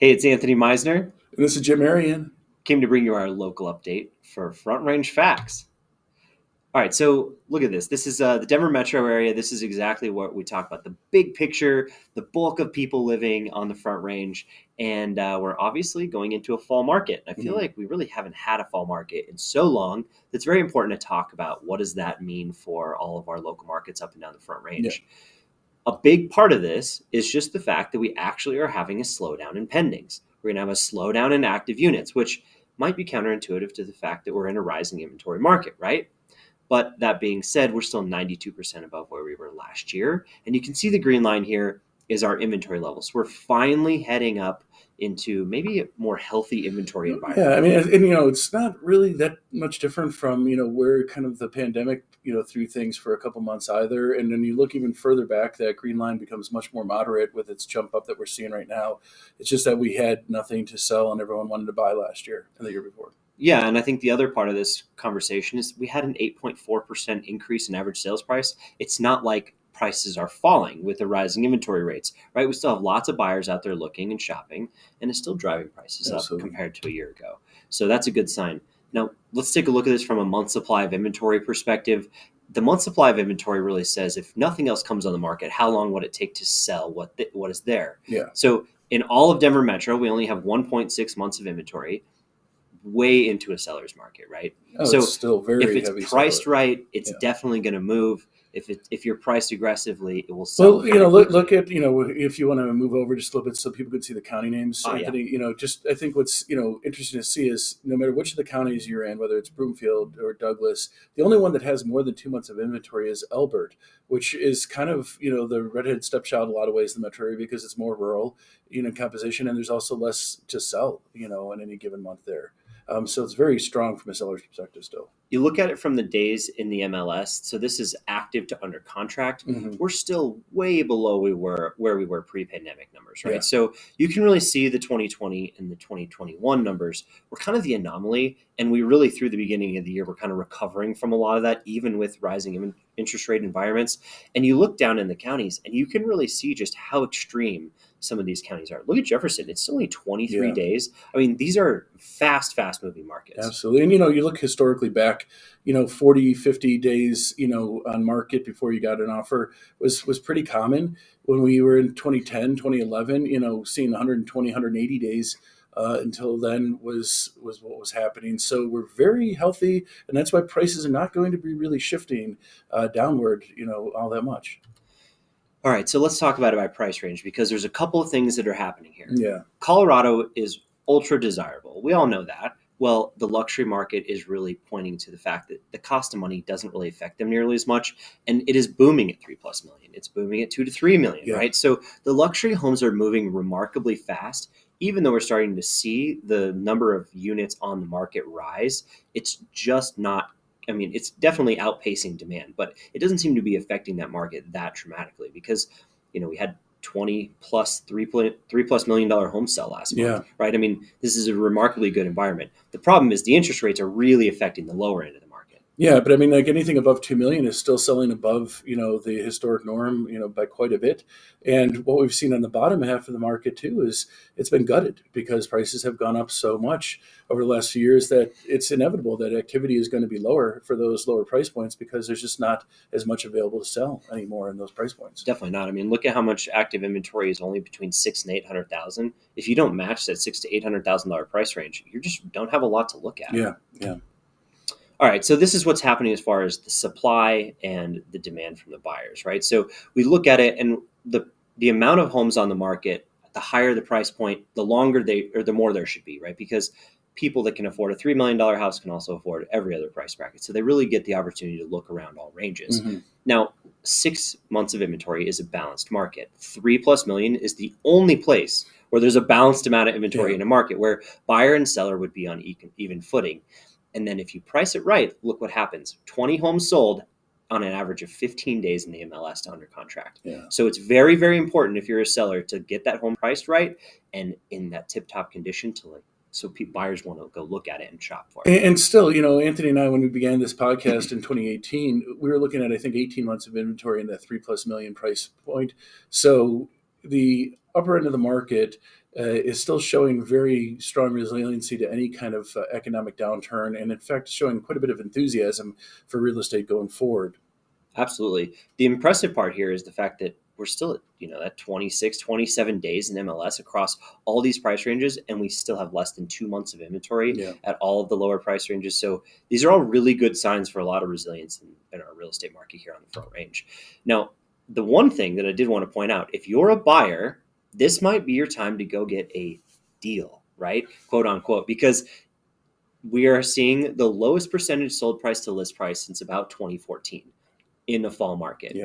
Hey, it's Anthony Meisner. And this is Jim Marion. Came to bring you our local update for Front Range Facts. All right, so look at this. This is the Denver metro area. This is exactly what we talk about, the big picture, the bulk of people living on the Front Range. And we're obviously going into a fall market. I feel like we really haven't had a fall market in so long. It's very important to talk about what does that mean for all of our local markets up and down the Front Range. Yeah. A big part of this is just the fact that we actually are having a slowdown in pendings. We're going to have a slowdown in active units, which might be counterintuitive to the fact that we're in a rising inventory market, right? But that being said, we're still 92% above where we were last year. And you can see the green line here is our inventory levels. We're finally heading up into maybe a more healthy inventory environment. Yeah, I mean, it's not really that much different from, where kind of the pandemic, threw things for a couple months either. And then you look even further back, that green line becomes much more moderate with its jump up that we're seeing right now. It's just that we had nothing to sell and everyone wanted to buy last year and the year before. Yeah, and I think the other part of this conversation is we had an 8.4% increase in average sales price. It's not like prices are falling with the rising inventory rates, right? We still have lots of buyers out there looking and shopping, and it's still driving prices up compared to a year ago. So that's a good sign. Now, let's take a look at this from a month supply of inventory perspective. The month supply of inventory really says if nothing else comes on the market, how long would it take to sell what is there? Yeah. So in all of Denver Metro, we only have 1.6 months of inventory, way into a seller's market, right? So it's still very if it's heavy priced seller. right, it's definitely going to move. If you're priced aggressively, it will sell. Well, look at, if you want to move over just a little bit so people could see the county names, Anthony, I think what's, interesting to see is no matter which of the counties you're in, whether it's Broomfield or Douglas, the only one that has more than 2 months of inventory is Elbert, which is kind of, the redhead stepchild in a lot of ways in the metro area because it's more rural, composition, and there's also less to sell, in any given month there. So it's very strong from a seller's perspective still. You look at it from the days in the MLS. So this is active to under contract. Mm-hmm. We're still way below where we were pre-pandemic numbers, right? Yeah. So you can really see the 2020 and the 2021 numbers were kind of the anomaly. And we really, through the beginning of the year, we're kind of recovering from a lot of that, even with rising interest rate environments. And you look down in the counties and you can really see just how extreme some of these counties are. Look at Jefferson. It's only 23 days. I mean, these are fast moving markets. Absolutely. And, you look historically back, 40, 50 days, on market before you got an offer was pretty common. When we were in 2010, 2011, seeing 120, 180 days until then was what was happening. So we're very healthy. And that's why prices are not going to be really shifting downward, all that much. All right, so let's talk about it by price range because there's a couple of things that are happening here. Yeah. Colorado is ultra desirable. We all know that. Well, the luxury market is really pointing to the fact that the cost of money doesn't really affect them nearly as much. And it is booming at 3+ million. It's booming at 2 to 3 million, right? So the luxury homes are moving remarkably fast. Even though we're starting to see the number of units on the market rise, it's just not, I mean, it's definitely outpacing demand, but it doesn't seem to be affecting that market that dramatically because, we had 20 plus $3+ million home sell last month, right? I mean, this is a remarkably good environment. The problem is the interest rates are really affecting the lower end of the market. Yeah, but I mean, like anything above 2 million is still selling above, the historic norm, by quite a bit. And what we've seen on the bottom half of the market too is it's been gutted because prices have gone up so much over the last few years that it's inevitable that activity is going to be lower for those lower price points because there's just not as much available to sell anymore in those price points. Definitely not. I mean, look at how much active inventory is only between 6 and 800,000. If you don't match that $600,000 to $800,000 price range, you just don't have a lot to look at. Yeah. All right, so this is what's happening as far as the supply and the demand from the buyers, right? So we look at it, and the amount of homes on the market, the higher the price point, the more there should be, right? Because people that can afford a $3 million house can also afford every other price bracket. So they really get the opportunity to look around all ranges. Mm-hmm. Now, 6 months of inventory is a balanced market. 3+ million is the only place where there's a balanced amount of inventory in a market where buyer and seller would be on even footing. And then if you price it right, look what happens. 20 homes sold on an average of 15 days in the MLS to under contract. Yeah. So it's very, very important if you're a seller to get that home priced right and in that tip-top condition so buyers want to go look at it and shop for it. And still, Anthony and I, when we began this podcast in 2018, we were looking at, I think, 18 months of inventory in that 3+ million price point. So, the upper end of the market is still showing very strong resiliency to any kind of economic downturn, and in fact, showing quite a bit of enthusiasm for real estate going forward. Absolutely. The impressive part here is the fact that we're still at, that 26, 27 days in MLS across all these price ranges, and we still have less than 2 months of inventory at all of the lower price ranges. So these are all really good signs for a lot of resilience in our real estate market here on the Front Range. Now, the one thing that I did want to point out, if you're a buyer, this might be your time to go get a deal, right? Quote unquote, because we are seeing the lowest percentage sold price to list price since about 2014 in the fall market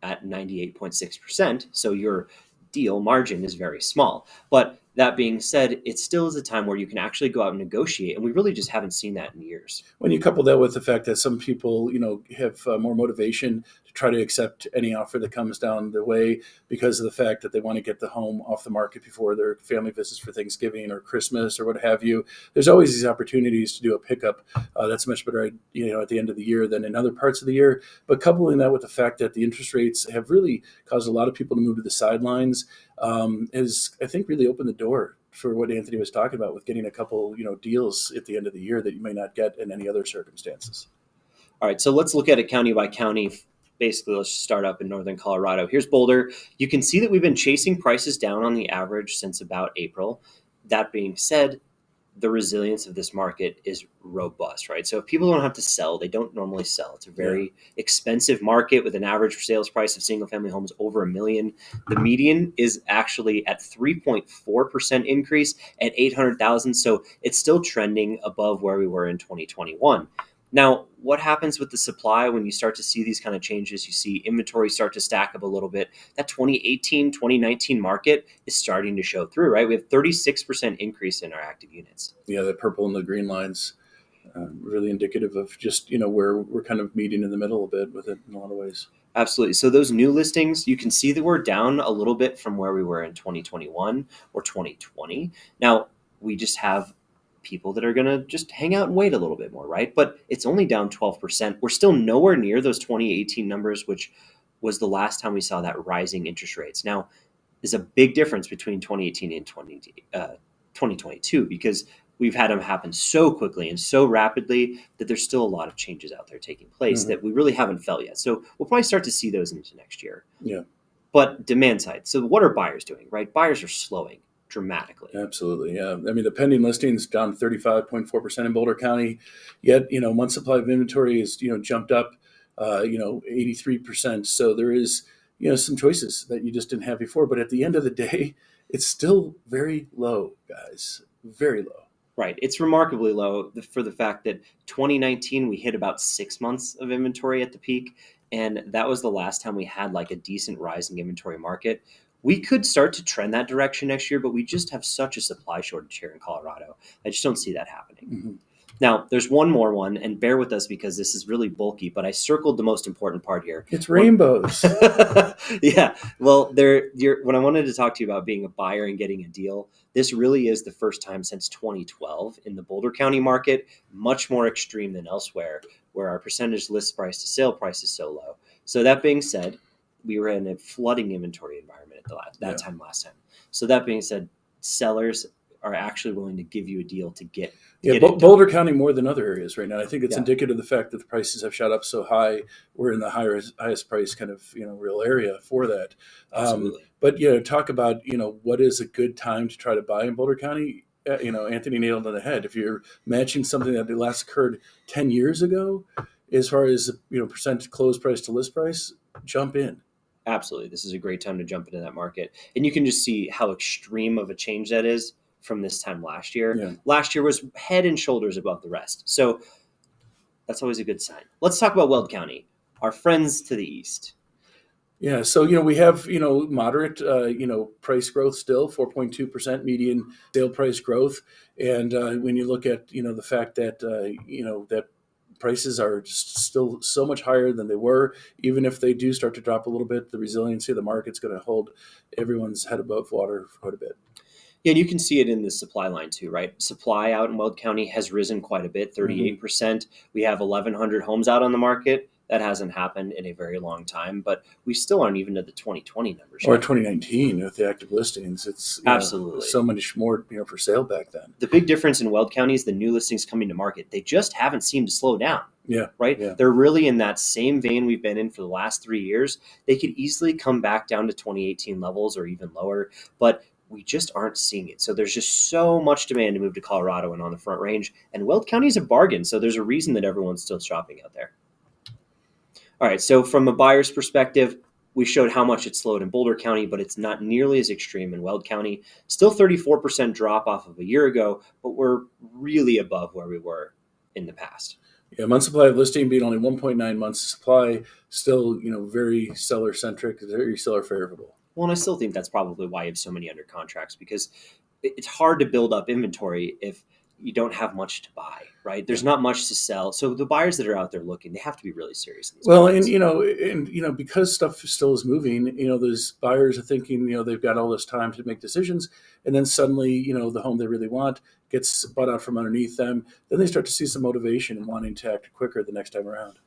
at 98.6%. So your deal margin is very small. But that being said, it still is a time where you can actually go out and negotiate. And we really just haven't seen that in years. When you couple that with the fact that some people, have more motivation to try to accept any offer that comes down the way because of the fact that they want to get the home off the market before their family visits for Thanksgiving or Christmas or what have you, there's always these opportunities to do a pickup. That's much better, at the end of the year than in other parts of the year. But coupling that with the fact that the interest rates have really caused a lot of people to move to the sidelines has, I think, really opened the door for what Anthony was talking about with getting a couple, deals at the end of the year that you may not get in any other circumstances. All right, so let's look at it county by county. Basically, let's just start up in northern Colorado. Here's Boulder. You can see that we've been chasing prices down on the average since about April. That being said, the resilience of this market is robust, right? So if people don't have to sell, they don't normally sell. It's a very expensive market with an average sales price of single family homes over $1 million. The median is actually at 3.4% increase at 800,000. So it's still trending above where we were in 2021. Now, what happens with the supply when you start to see these kind of changes? You see inventory start to stack up a little bit. That 2018, 2019 market is starting to show through, right? We have 36% increase in our active units. Yeah, the purple and the green lines, really indicative of just, where we're kind of meeting in the middle a bit with it in a lot of ways. Absolutely. So those new listings, you can see that we're down a little bit from where we were in 2021 or 2020. Now, we just have people that are going to just hang out and wait a little bit more, right? But it's only down 12%. We're still nowhere near those 2018 numbers, which was the last time we saw that rising interest rates. Now, there's a big difference between 2018 and 2022 because we've had them happen so quickly and so rapidly that there's still a lot of changes out there taking place that we really haven't felt yet. So we'll probably start to see those into next year. Yeah. But demand side. So what are buyers doing, right? Buyers are slowing dramatically. Absolutely. Yeah. I mean, the pending listings down 35.4% in Boulder County, yet, month supply of inventory is, jumped up, 83%. So there is, some choices that you just didn't have before. But at the end of the day, it's still very low, guys. Very low. Right. It's remarkably low for the fact that 2019, we hit about 6 months of inventory at the peak. And that was the last time we had like a decent rising inventory market. We could start to trend that direction next year, but we just have such a supply shortage here in Colorado. I just don't see that happening. Mm-hmm. Now, there's one more one, and bear with us because this is really bulky, but I circled the most important part here. It's rainbows. Yeah. Well, when I wanted to talk to you about being a buyer and getting a deal, this really is the first time since 2012 in the Boulder County market, much more extreme than elsewhere, where our percentage list price to sale price is so low. So that being said, we were in a flooding inventory environment at that time last time. So that being said, sellers are actually willing to give you a deal to get Boulder County more than other areas right now. I think it's indicative of the fact that the prices have shot up so high. We're in the highest price kind of real area for that. Absolutely. But talk about what is a good time to try to buy in Boulder County. Anthony nailed it on the head. If you're matching something that last occurred 10 years ago, as far as percent close price to list price, jump in. Absolutely. This is a great time to jump into that market. And you can just see how extreme of a change that is from this time last year. Yeah. Last year was head and shoulders above the rest. So that's always a good sign. Let's talk about Weld County, our friends to the east. Yeah. So, we have, moderate, price growth still, 4.2% median sale price growth. And when you look at, the fact that, that prices are just still so much higher than they were. Even if they do start to drop a little bit, the resiliency of the market's going to hold everyone's head above water for quite a bit. Yeah, and you can see it in the supply line too, right? Supply out in Weld County has risen quite a bit, 38%. We have 1,100 homes out on the market. That hasn't happened in a very long time, but we still aren't even at the 2020 numbers Or yet. 2019 with the active listings. It's Absolutely so much more for sale back then. The big difference in Weld County is the new listings coming to market. They just haven't seemed to slow down. Yeah. Right? Yeah. They're really in that same vein we've been in for the last 3 years. They could easily come back down to 2018 levels or even lower, but we just aren't seeing it. So there's just so much demand to move to Colorado and on the Front Range. And Weld County is a bargain. So there's a reason that everyone's still shopping out there. All right. So from a buyer's perspective, we showed how much it slowed in Boulder County, but it's not nearly as extreme in Weld County. Still 34% drop off of a year ago, but we're really above where we were in the past. Yeah, month supply of listing being only 1.9 months of supply, still, very seller centric, very seller favorable. Well, and I still think that's probably why you have so many under contracts, because it's hard to build up inventory if you don't have much to buy, right? There's not much to sell. So the buyers that are out there looking, they have to be really serious. Well, and because stuff still is moving, those buyers are thinking, they've got all this time to make decisions. And then suddenly, the home they really want gets bought out from underneath them. Then they start to see some motivation in wanting to act quicker the next time around.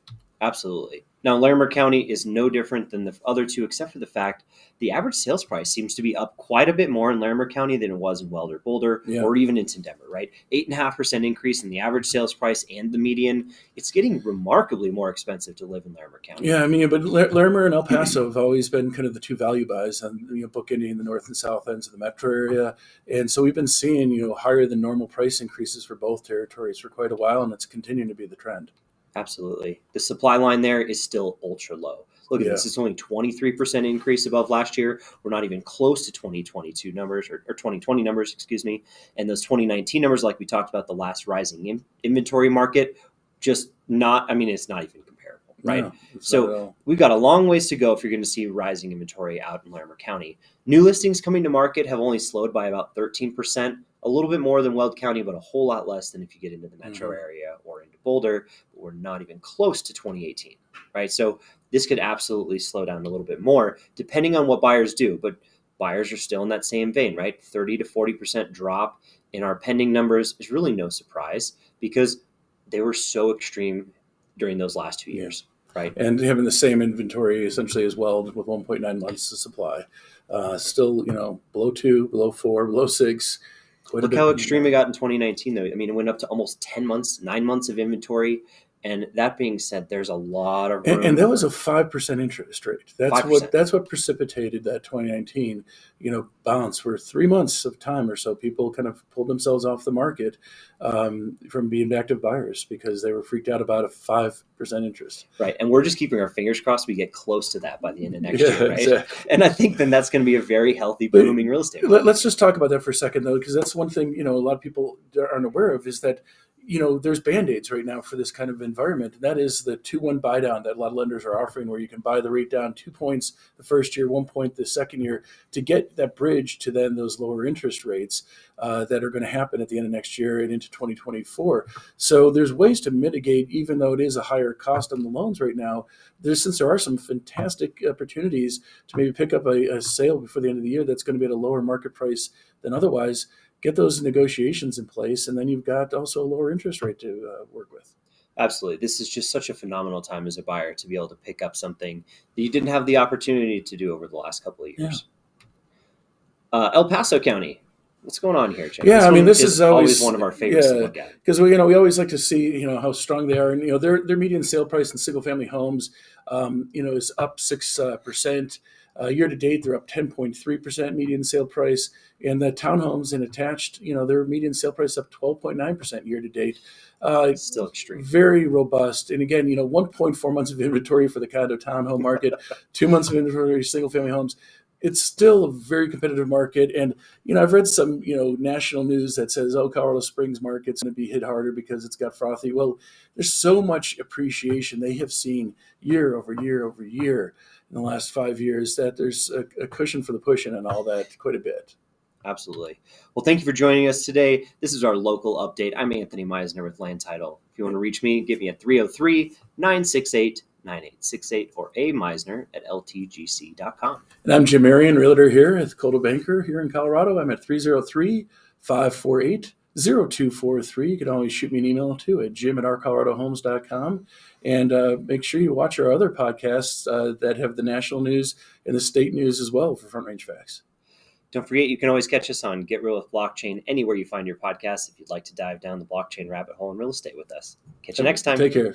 Absolutely. Now, Larimer County is no different than the other two, except for the fact the average sales price seems to be up quite a bit more in Larimer County than it was in Weld or Boulder, or even in Denver, right? 8.5% increase in the average sales price and the median. It's getting remarkably more expensive to live in Larimer County. Yeah, but Larimer and El Paso have always been kind of the two value buys, and bookending the north and south ends of the metro area. And so we've been seeing, higher than normal price increases for both territories for quite a while, and it's continuing to be the trend. Absolutely. The supply line there is still ultra low. Look at this. It's only 23% increase above last year. We're not even close to 2022 numbers or 2020 numbers, excuse me. And those 2019 numbers, like we talked about, the last rising inventory market, just not, it's not even comparable, right? No, so we've got a long ways to go if you're going to see rising inventory out in Larimer County. New listings coming to market have only slowed by about 13%. A little bit more than Weld County, but a whole lot less than if you get into the metro area or into Boulder. But we're not even close to 2018, right? So this could absolutely slow down a little bit more, depending on what buyers do. But buyers are still in that same vein, right? 30 to 40% drop in our pending numbers is really no surprise because they were so extreme during those last 2 years, right? And having the same inventory essentially as Weld with 1.9 months of supply. Still, below 2, below 4, below 6. Look how extreme it got in 2019, though. It went up to almost 10 months, 9 months of inventory. And that being said, there's a lot of room. And that was a 5% interest rate. That's 5%. That's what precipitated that 2019, bounce for 3 months of time or so. People kind of pulled themselves off the market from being active buyers because they were freaked out about a 5% interest. Right. And we're just keeping our fingers crossed we get close to that by the end of next year, right? Exactly. And I think then that's going to be a very healthy, booming real estate market. Let's just talk about that for a second, though, because that's one thing, a lot of people aren't aware of is that there's Band-Aids right now for this kind of environment. And that is the 2-1 buy down that a lot of lenders are offering, where you can buy the rate down 2 points the first year, 1 point the second year, to get that bridge to then those lower interest rates that are going to happen at the end of next year and into 2024. So there's ways to mitigate, even though it is a higher cost on the loans right now. Since there are some fantastic opportunities to maybe pick up a sale before the end of the year that's going to be at a lower market price than otherwise, get those negotiations in place, and then you've got also a lower interest rate to work with. Absolutely. This is just such a phenomenal time as a buyer to be able to pick up something that you didn't have the opportunity to do over the last couple of years. Yeah. El Paso County. What's going on here, Jim? Yeah, this is always one of our favorites to look at. Because we always like to see how strong they are, and their median sale price in single family homes, is up 6%. Year to date, they're up 10.3% median sale price, and the townhomes and attached, their median sale price up 12.9% year to date. Still extreme. Very robust. And again, 1.4 months of inventory for the condo townhome market, 2 months of inventory single family homes. It's still a very competitive market. And, I've read some, national news that says, Colorado Springs market's going to be hit harder because it's got frothy. Well, there's so much appreciation they have seen year over year over year in the last 5 years that there's a cushion for the pushing and all that quite a bit. Absolutely. Well, thank you for joining us today. This is our local update. I'm Anthony Meisner with Land Title. If you want to reach me, give me at 303-968-9868 or ameisner@ltgc.com. And I'm Jim Marion, realtor here at Coldwell Banker here in Colorado. I'm at 303-548-0000. 0243. You can always shoot me an email too at jim@ourcoloradohomes.com. And make sure you watch our other podcasts that have the national news and the state news as well for Front Range Facts. Don't forget, you can always catch us on Get Real with Blockchain anywhere you find your podcast if you'd like to dive down the blockchain rabbit hole in real estate with us. Catch you next time. Take care.